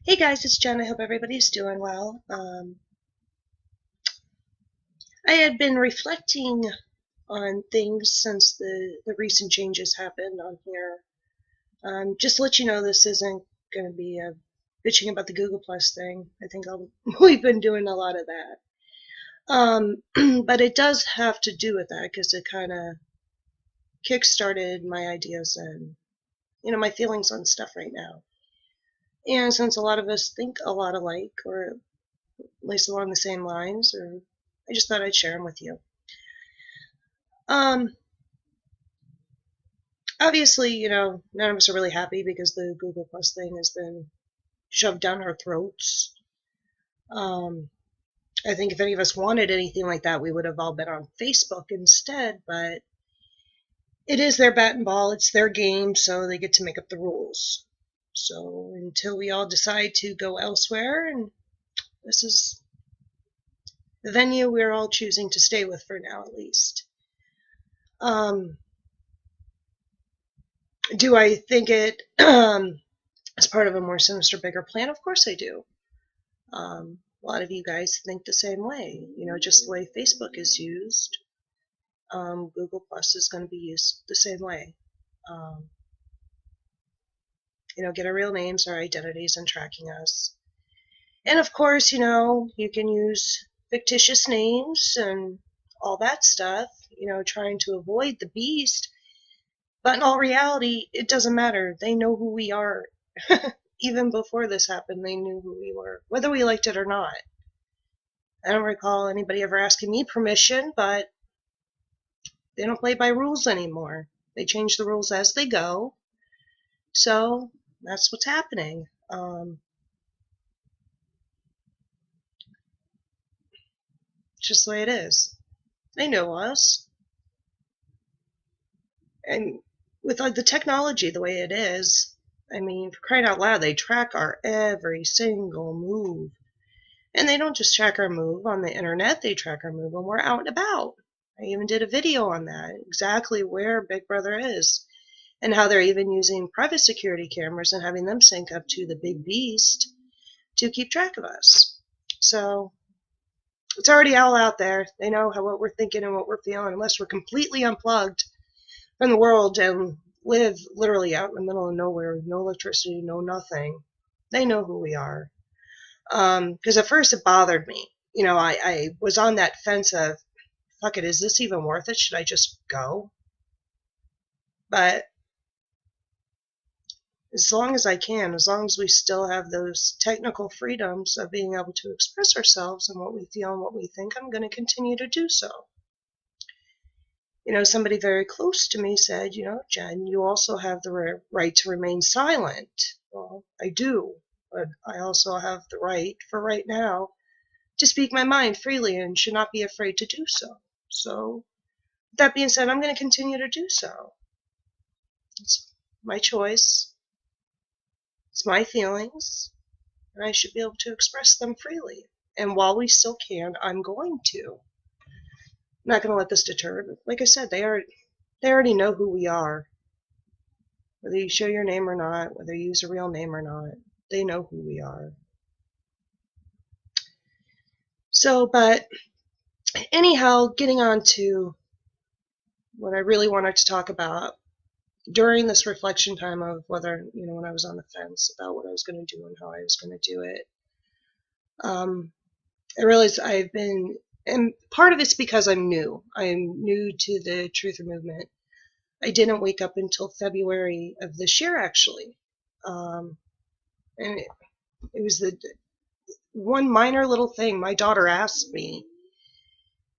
Hey guys, it's Jen. I hope everybody's doing well. I had been reflecting on things since the recent changes happened on here. Just to let you know, this isn't going to be a bitching about the Google Plus thing. I think we've been doing a lot of that. But it does have to do with that because it kind of kick-started my ideas and, my feelings on stuff right now. And since a lot of us think a lot alike, or at least along the same lines, or I just thought I'd share them with you. Um, Obviously, none of us are really happy because the Google Plus thing has been shoved down our throats. Um, I think if any of us wanted anything like that, we would have all been on Facebook instead, but it is their bat and ball, it's their game, so they get to make up the rules. So until we all decide to go elsewhere, and this is the venue we're all choosing to stay with for now, at least. Um, do I think it as part of a more sinister, bigger plan? Of course I do. A lot of you guys think the same way. Just the way Facebook is used, Google Plus is going to be used the same way. Um, get our real names, our identities, and tracking us. And of course, you can use fictitious names and all that stuff, trying to avoid the beast. But in all reality, it doesn't matter. They know who we are. Even before this happened, they knew who we were, whether we liked it or not. I don't recall anybody ever asking me permission, but they don't play by rules anymore. They change the rules as they go. So that's what's happening. Just the way it is. They know us. And with the technology the way it is, I mean, for crying out loud, they track our every single move. And they don't just track our move on the internet, they track our move when we're out and about. I even did a video on that, exactly where Big Brother is, and how they're even using private security cameras and having them sync up to the big beast to keep track of us. So it's already all out there. They know what we're thinking and what we're feeling, unless we're completely unplugged from the world and live literally out in the middle of nowhere, no electricity, no nothing. They know who we are. Because at first it bothered me. I was on that fence of, fuck it, is this even worth it? Should I just go? But as long as I can, as long as we still have those technical freedoms of being able to express ourselves and what we feel and what we think, I'm going to continue to do so. Somebody very close to me said, Jen, you also have the right to remain silent. Well, I do, but I also have the right, for right now, to speak my mind freely and should not be afraid to do so. So, that being said, I'm going to continue to do so. It's my choice. It's my feelings, and I should be able to express them freely. And while we still can, I'm going to. I'm not going to let this deter. Like I said, they already know who we are. Whether you show your name or not, whether you use a real name or not, they know who we are. So, but anyhow, getting on to what I really wanted to talk about during this reflection time of whether, when I was on the fence about what I was going to do and how I was going to do it, I realized and part of it's because I'm new. I'm new to the truther movement. I didn't wake up until February of this year, actually. And it was the one minor little thing my daughter asked me,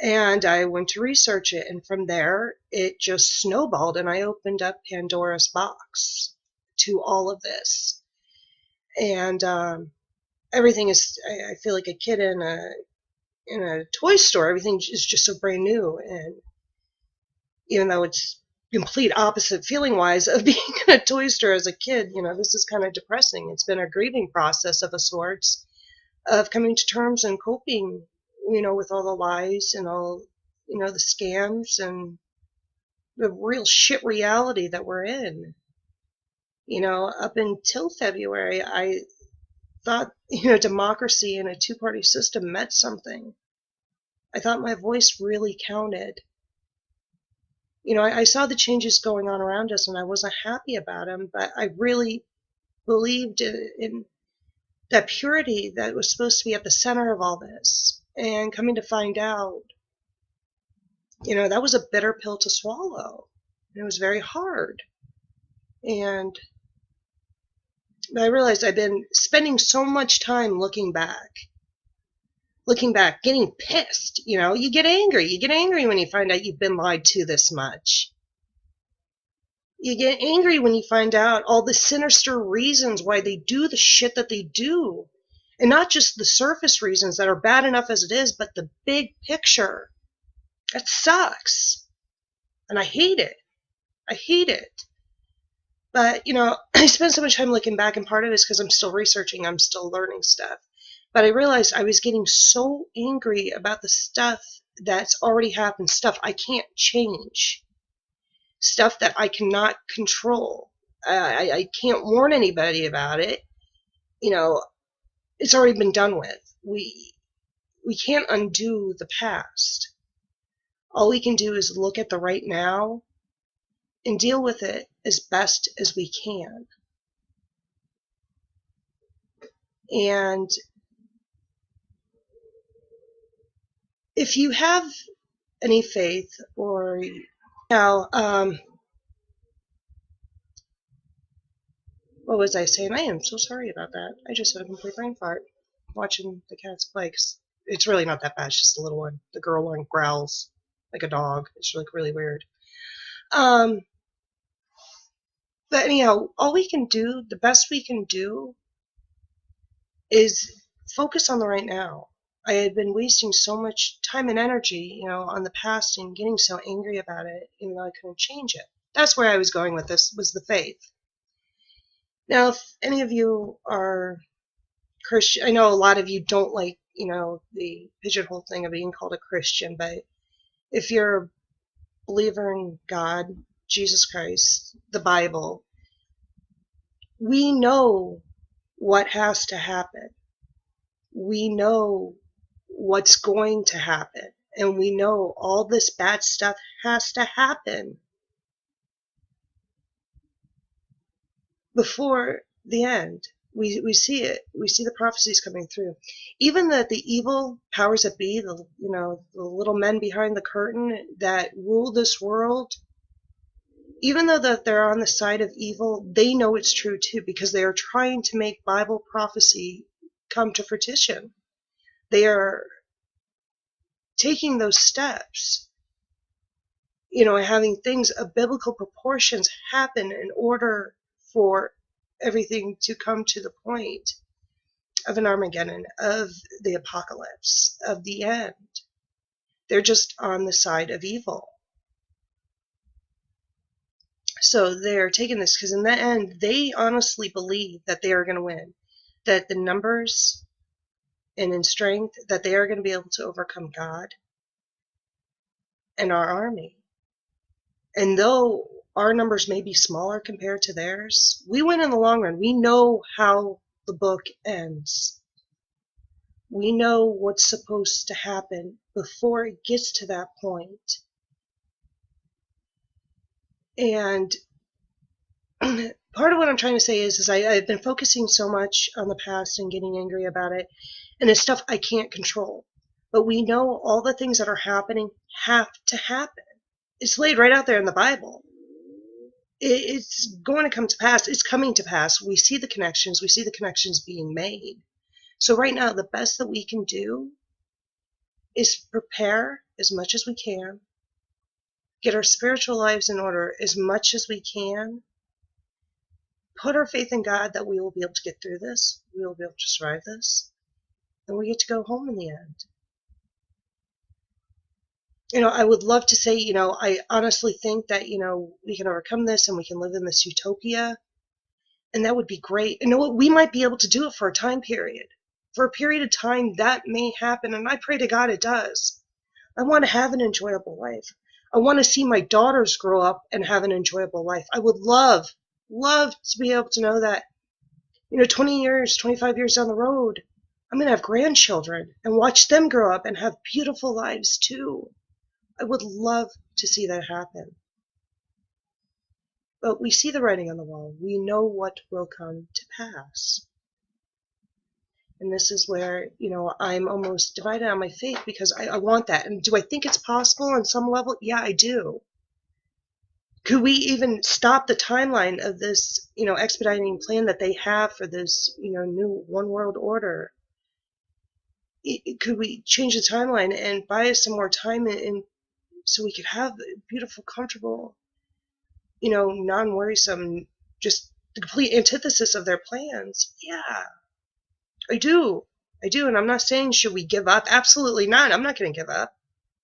and I went to research it, and from there it just snowballed, and I opened up Pandora's box to all of this. And everything is, I feel like a kid in a toy store. Everything is just so brand new, and even though it's complete opposite feeling wise of being in a toy store as a kid, this is kind of depressing. It's been a grieving process of a sorts of coming to terms and coping, with all the lies and all, the scams and the real shit reality that we're in. Up until February, I thought, democracy and a two-party system meant something. I thought my voice really counted. I saw the changes going on around us and I wasn't happy about them, but I really believed in that purity that was supposed to be at the center of all this. And coming to find out, that was a bitter pill to swallow. It was very hard. And I realized I've been spending so much time looking back, getting pissed. You get angry. You get angry when you find out you've been lied to this much. You get angry when you find out all the sinister reasons why they do the shit that they do. And not just the surface reasons that are bad enough as it is, but the big picture. That sucks. And I hate it. I hate it. But, I spend so much time looking back, and part of it is because I'm still researching, I'm still learning stuff. But I realized I was getting so angry about the stuff that's already happened, stuff I can't change, stuff that I cannot control. I can't warn anybody about it. It's already been done with. We can't undo the past. All we can do is look at the right now and deal with it as best as we can. And if you have any faith or what was I saying? I am so sorry about that. I just had a complete brain fart watching the cats play. 'Cause it's really not that bad. It's just a little one. The girl one growls like a dog. It's like really weird. But anyhow, all we can do, the best we can do, is focus on the right now. I had been wasting so much time and energy, on the past and getting so angry about it, even though I couldn't change it. That's where I was going with this, was the faith. Now, if any of you are Christian, I know a lot of you don't like, the pigeonhole thing of being called a Christian, but if you're a believer in God, Jesus Christ, the Bible, we know what has to happen. We know what's going to happen. And we know all this bad stuff has to happen before the end. We see it. We see the prophecies coming through. Even that the evil powers that be, the little men behind the curtain that rule this world, even though that they're on the side of evil, they know it's true too, because they are trying to make Bible prophecy come to fruition. They are taking those steps, having things of biblical proportions happen in order for everything to come to the point of an Armageddon, of the apocalypse, of the end. They're just on the side of evil. So they're taking this because in the end, they honestly believe that they are going to win, that the numbers and in strength, that they are going to be able to overcome God and our army. And though our numbers may be smaller compared to theirs, we win in the long run. We know how the book ends. We know what's supposed to happen before it gets to that point. And part of what I'm trying to say is I've been focusing so much on the past and getting angry about it, and it's stuff I can't control. But we know all the things that are happening have to happen. It's laid right out there in the Bible. It's going to come to pass. It's coming to pass. We see the connections. We see the connections being made. So right now, the best that we can do is prepare as much as we can, get our spiritual lives in order as much as we can, put our faith in God that we will be able to get through this, we will be able to survive this, and we get to go home in the end. I would love to say, I honestly think that, we can overcome this and we can live in this utopia, and that would be great. And we might be able to do it for a time period. For a period of time, that may happen, and I pray to God it does. I want to have an enjoyable life. I want to see my daughters grow up and have an enjoyable life. I would love to be able to know that, 20 years, 25 years down the road, I'm going to have grandchildren and watch them grow up and have beautiful lives too. I would love to see that happen. But we see the writing on the wall. We know what will come to pass. And this is where, I'm almost divided on my faith because I want that. And do I think it's possible on some level? Yeah, I do. Could we even stop the timeline of this, expediting plan that they have for this, new one world order? Could we change the timeline and buy us some more time and so we could have a beautiful, comfortable, non-worrisome, just the complete antithesis of their plans? Yeah, I do. I do. And I'm not saying should we give up? Absolutely not. I'm not going to give up.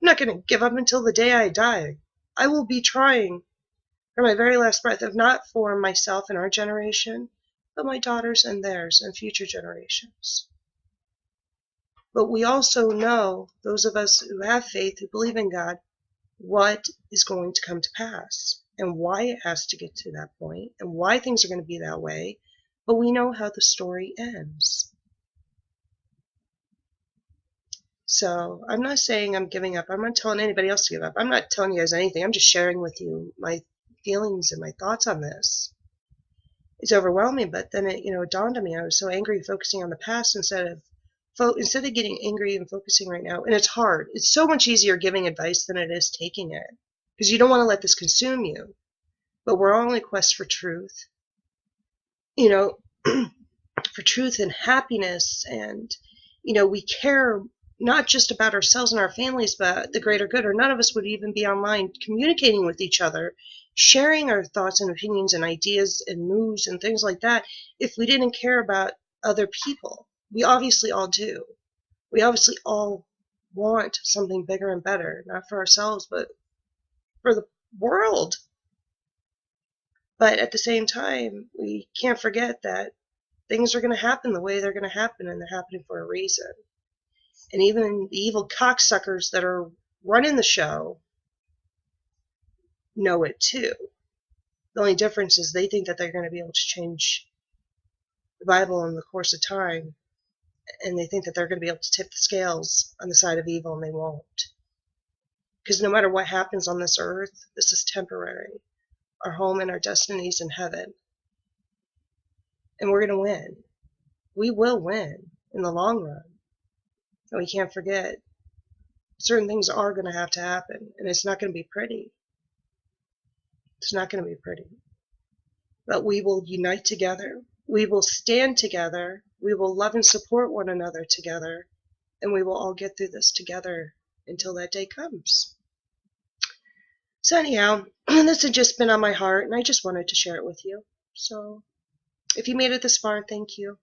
I'm not going to give up until the day I die. I will be trying for my very last breath, if not for myself and our generation, but my daughters and theirs and future generations. But we also know, those of us who have faith, who believe in God, what is going to come to pass and why it has to get to that point and why things are going to be that way. But we know how the story ends. So I'm not saying I'm giving up. I'm not telling anybody else to give up. I'm not telling you guys anything. I'm just sharing with you my feelings and my thoughts on this. It's overwhelming, but then it dawned on me. I was so angry focusing on the past instead of getting angry and focusing right now. And it's hard. It's so much easier giving advice than it is taking it because you don't want to let this consume you. But we're all on a quest for truth, for truth and happiness. And, we care not just about ourselves and our families, but the greater good, or none of us would even be online communicating with each other, sharing our thoughts and opinions and ideas and moves and things like that if we didn't care about other people. We obviously all do. We obviously all want something bigger and better, not for ourselves, but for the world. But at the same time, we can't forget that things are going to happen the way they're going to happen, and they're happening for a reason. And even the evil cocksuckers that are running the show know it too. The only difference is they think that they're going to be able to change the Bible in the course of time, and they think that they're going to be able to tip the scales on the side of evil, and they won't. Because no matter what happens on this earth, this is temporary. Our home and our destiny is in heaven. And we're going to win. We will win in the long run. And we can't forget, certain things are going to happen, and it's not going to be pretty. It's not going to be pretty. But we will unite together. We will stand together. We will love and support one another together. And we will all get through this together until that day comes. So anyhow, this had just been on my heart, and I just wanted to share it with you. So if you made it this far, thank you.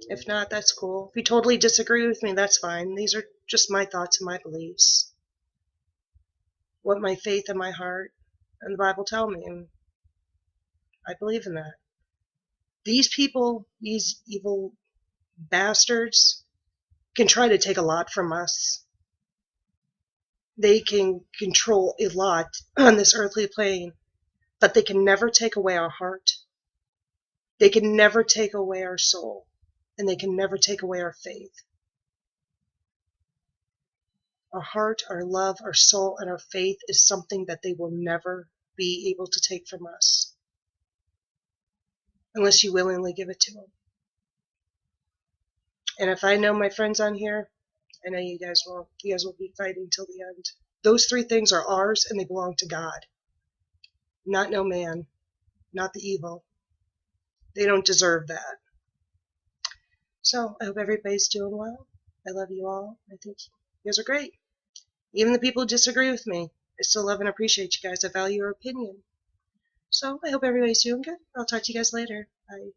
If not, that's cool. If you totally disagree with me, that's fine. These are just my thoughts and my beliefs. What my faith and my heart and the Bible tell me, and I believe in that. These people, these evil bastards, can try to take a lot from us. They can control a lot on this earthly plane, but they can never take away our heart. They can never take away our soul, and they can never take away our faith. Our heart, our love, our soul, and our faith is something that they will never be able to take from us unless you willingly give it to them. And if I know my friends on here, I know you guys won't. You guys will be fighting till the end. Those three things are ours, and they belong to God. Not no man. Not the evil. They don't deserve that. So I hope everybody's doing well. I love you all. I think you guys are great. Even the people who disagree with me, I still love and appreciate you guys. I value your opinion. So I hope everybody's doing good. I'll talk to you guys later. Bye.